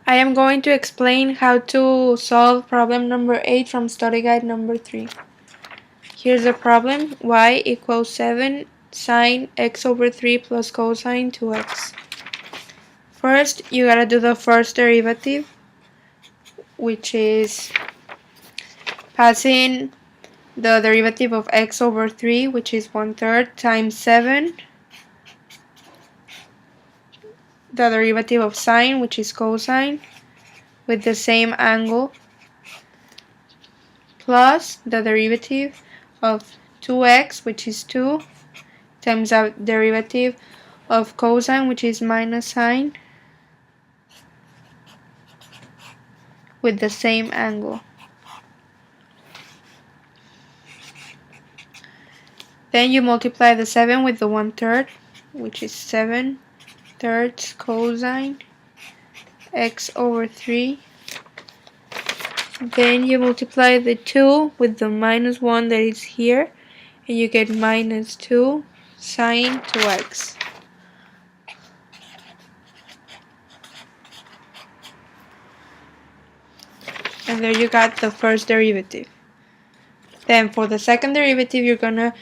I am going to explain how to solve problem number 8 from study guide number 3. Here's the problem. Y equals 7 sine x over 3 plus cosine 2x. First, you gotta do the first derivative, which is passing the derivative of x over 3, which is 1/3, times 7, the derivative of sine, which is cosine, with the same angle, plus the derivative of 2x, which is 2, times the derivative of cosine, which is minus sine, with the same angle. Then you multiply the 7 with the 1/3, which is 7/3 cosine x over 3. Then you multiply the 2 with the minus 1 that is here, and you get minus 2 sine 2x. And there you got the first derivative. Then for the second derivative, you're gonna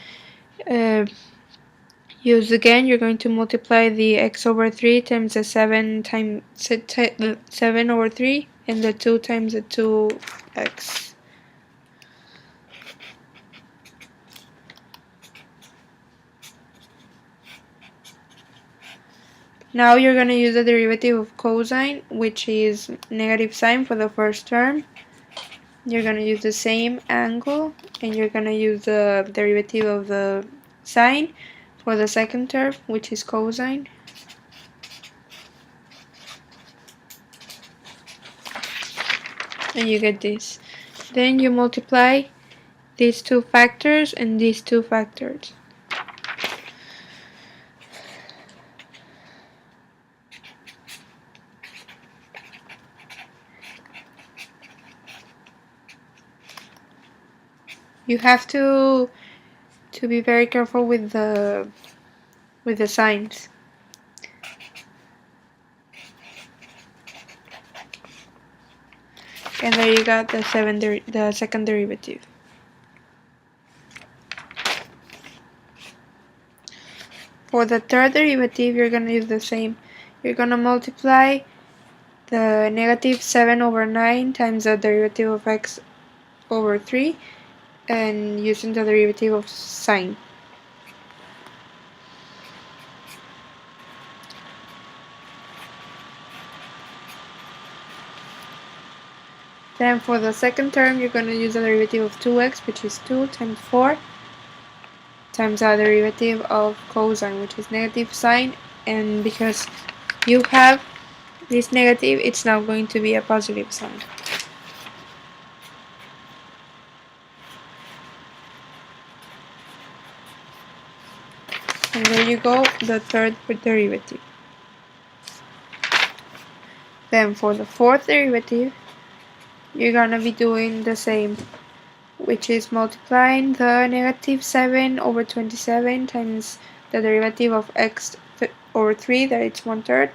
use again, you're going to multiply the x over 3 times the 7 times 7 over 3 and the 2 times the 2x. Now you're going to use the derivative of cosine, which is negative sine for the first term. You're going to use the same angle, and you're going to use the derivative of the sine for the second term, which is cosine. And you get this. Then you multiply these two factors and these two factors. You have to be very careful with the signs. And there you got the second derivative. For the third derivative, you're going to use the same. You're going to multiply the negative 7 over 9 times the derivative of x over 3 and using the derivative of sine. Then for the second term, you're going to use the derivative of 2x, which is 2 times 4, times the derivative of cosine, which is negative sine, and because you have this negative, it's now going to be a positive sign. And there you go, the third derivative. Then for the fourth derivative, you're gonna be doing the same, which is multiplying the negative 7 over 27 times the derivative of x over 3, that it's 1/3,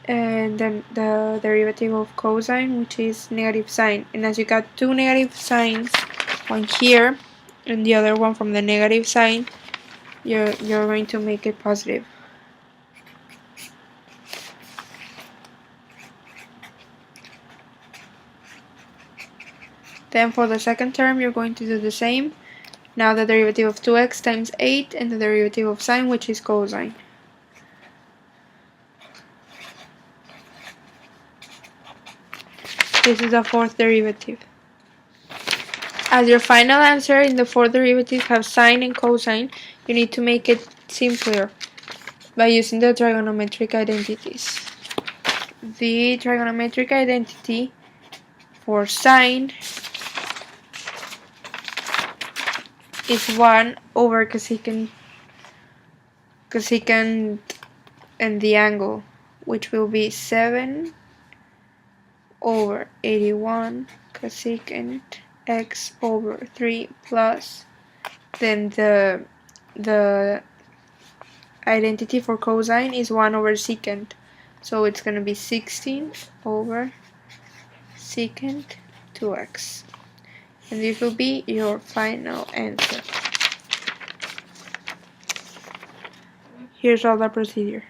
and then the derivative of cosine, which is negative sine. And as you got two negative signs, one here and the other one from the negative sign, you're going to make it positive. Then for the second term, you're going to do the same. Now the derivative of 2x times 8 and the derivative of sine, which is cosine. This is the fourth derivative. As your final answer in the fourth derivative have sine and cosine, you need to make it simpler by using the trigonometric identities. The trigonometric identity for sine is 1 over cosecant and the angle, which will be 7 over 81 cosecant x over 3 plus, then the identity for cosine is 1 over secant, So it's going to be 16 over secant 2x. And this will be your final answer. Here's all the procedure.